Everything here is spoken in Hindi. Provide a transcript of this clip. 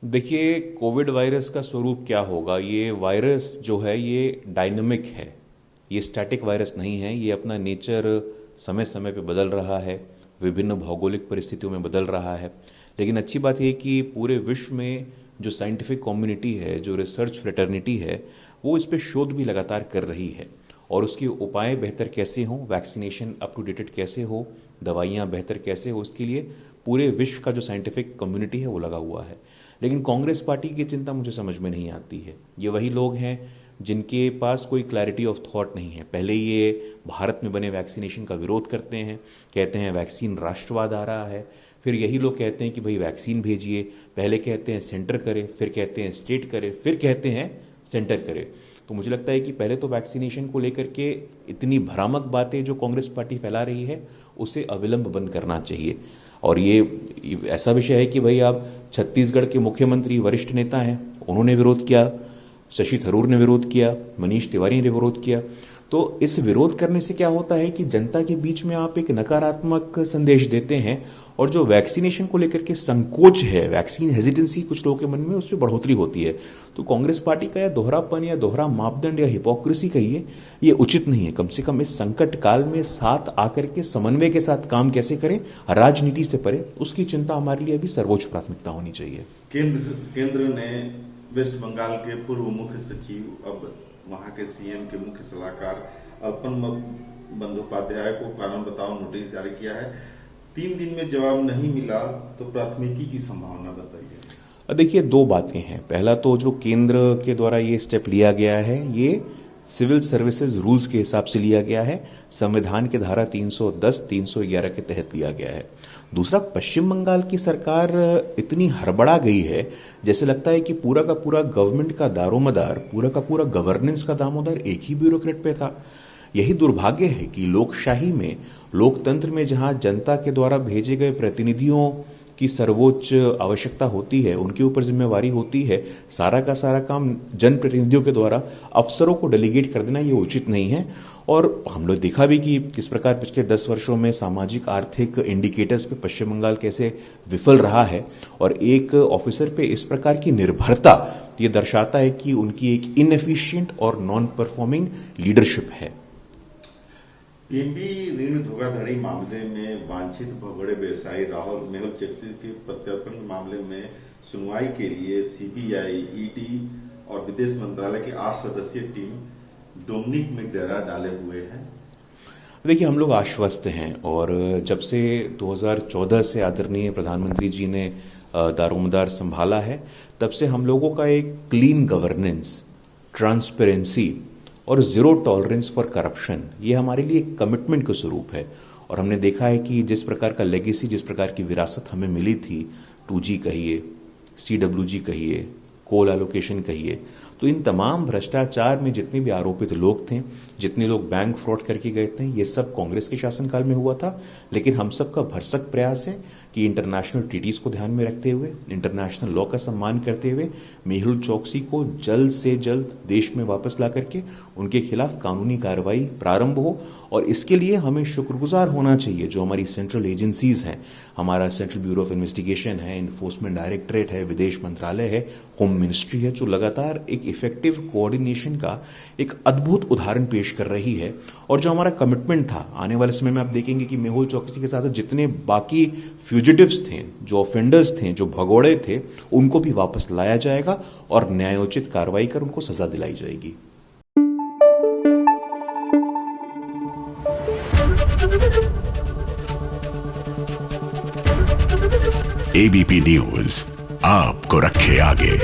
देखिए, कोविड वायरस का स्वरूप क्या होगा। ये वायरस जो है ये डायनामिक है, ये स्टैटिक वायरस नहीं है। ये अपना नेचर समय समय पे बदल रहा है, विभिन्न भौगोलिक परिस्थितियों में बदल रहा है। लेकिन अच्छी बात ये कि पूरे विश्व में जो साइंटिफिक कम्युनिटी है, जो रिसर्च फ्रेटर्निटी है, वो इस पे शोध भी लगातार कर रही है। और उसके उपाय बेहतर कैसे हों, वैक्सीनेशन अप टू डेटेड कैसे हो, दवाइयाँ बेहतर कैसे हो, उसके लिए पूरे विश्व का जो साइंटिफिक कम्युनिटी है वो लगा हुआ है। लेकिन कांग्रेस पार्टी की चिंता मुझे समझ में नहीं आती है। ये वही लोग हैं जिनके पास कोई क्लैरिटी ऑफ थॉट नहीं है। पहले ये भारत में बने वैक्सीनेशन का विरोध करते हैं, कहते हैं वैक्सीन राष्ट्रवाद आ रहा है। फिर यही लोग कहते हैं कि भाई वैक्सीन भेजिए, पहले कहते हैं सेंटर करे, फिर कहते हैं स्टेट करे, फिर कहते हैं सेंटर करे। तो मुझे लगता है कि पहले तो वैक्सीनेशन को लेकर के इतनी भ्रामक बातें जो कांग्रेस पार्टी फैला रही है उसे अविलंब बंद करना चाहिए। और ये ऐसा विषय है कि भाई आप छत्तीसगढ़ के मुख्यमंत्री वरिष्ठ नेता हैं, उन्होंने विरोध किया, शशि थरूर ने विरोध किया, मनीष तिवारी ने विरोध किया। तो इस विरोध करने से क्या होता है कि जनता के बीच में आप एक नकारात्मक संदेश देते हैं, और जो वैक्सीनेशन को लेकर के संकोच है, वैक्सीन हेजिटेंसी कुछ लोगों के मन में, उसमें बढ़ोतरी होती है। तो कांग्रेस पार्टी का यह दोहरापन या दोहरा मापदंड या हिपोक्रेसी कहिए, ये उचित नहीं है। कम से कम इस संकट काल में साथ आकर के समन्वय के साथ काम कैसे करें, राजनीति से परे, उसकी चिंता हमारे लिए अभी सर्वोच्च प्राथमिकता होनी चाहिए। केंद्र ने वेस्ट बंगाल के पूर्व मुख्य सचिव, अब वहां के सीएम के मुख्य सलाहकार अल्पन बंदोपाध्याय को कारण बताओ नोटिस जारी किया है। 3 दिन में जवाब नहीं मिला तो प्राथमिकी की संभावना बताइए। देखिए, 2 बातें हैं। पहला तो जो केंद्र के द्वारा ये स्टेप लिया गया है, ये सिविल सर्विसेज रूल्स के हिसाब से लिया गया है, संविधान के धारा 310, 311 के तहत लिया गया है। दूसरा, पश्चिम बंगाल की सरकार इतनी हड़बड़ा गई है, जैसे लगता है कि पूरा का पूरा गवर्नमेंट का दारोमदार, पूरा का पूरा गवर्नेंस का दामोदर एक ही ब्यूरोक्रेट पे था। यही दुर्भाग्य है कि लोकशाही में, लोकतंत्र में, जहां जनता के द्वारा भेजे गए प्रतिनिधियों की सर्वोच्च आवश्यकता होती है, उनके ऊपर जिम्मेवारी होती है, सारा का सारा काम जनप्रतिनिधियों के द्वारा अफसरों को डेलीगेट कर देना, ये उचित नहीं है। और हम लोग देखा भी कि किस प्रकार पिछले 10 वर्षों में सामाजिक आर्थिक इंडिकेटर्स पे पश्चिम बंगाल कैसे विफल रहा है। और एक ऑफिसर पे इस प्रकार की निर्भरता, ये दर्शाता है कि उनकी एक इनएफिशिएंट और नॉन परफॉर्मिंग लीडरशिप है। पीएनबी ऋण धोखाधड़ी मामले में वांछित भगोड़े व्यवसायी मेहुल चोकसी के प्रत्यर्पण मामले में सुनवाई के लिए सीबीआई, ईडी और विदेश मंत्रालय की 8 सदस्यीय टीम डोमिनिक में डेरा डाले हुए हैं। देखिए, हम लोग आश्वस्त हैं, और जब से 2014 से आदरणीय प्रधानमंत्री जी ने दारोमदार संभाला है, तब से हम लोगों का एक क्लीन गवर्नेंस, ट्रांसपेरेंसी और जीरो टॉलरेंस फॉर करप्शन, ये हमारे लिए एक कमिटमेंट का स्वरूप है। और हमने देखा है कि जिस प्रकार का लेगेसी, जिस प्रकार की विरासत हमें मिली थी, 2G कहिए, CWG कहिए, कोल एलोकेशन कहिए, तो इन तमाम भ्रष्टाचार में जितने भी आरोपित लोग थे, जितने लोग बैंक फ्रॉड करके गए थे, ये सब कांग्रेस के शासनकाल में हुआ था। लेकिन हम सबका भरसक प्रयास है कि इंटरनेशनल ट्रीटीज को ध्यान में रखते हुए, इंटरनेशनल लॉ का सम्मान करते हुए, मेहुल चोकसी को जल्द से जल्द देश में वापस ला करके उनके खिलाफ कानूनी कार्रवाई प्रारंभ हो। और इसके लिए हमें शुक्रगुजार होना चाहिए जो हमारी सेंट्रल एजेंसीज हैं, हमारा सेंट्रल ब्यूरो ऑफ इन्वेस्टिगेशन है, इन्फोर्समेंट डायरेक्टरेट है, विदेश मंत्रालय है, होम मिनिस्ट्री है, जो लगातार एक इफेक्टिव कोऑर्डिनेशन का एक अद्भुत उदाहरण पेश कर रही है। और जो हमारा कमिटमेंट था, आने वाले समय में आप देखेंगे कि मेहुल चोकसी के साथ जितने बाकी फ्यूजिटिव्स थे, जो ऑफेंडर्स थे, जो भगोड़े थे, उनको भी वापस लाया जाएगा और न्यायोचित कार्रवाई कर उनको सजा दिलाई जाएगी। एबीपी न्यूज आपको रखे आगे।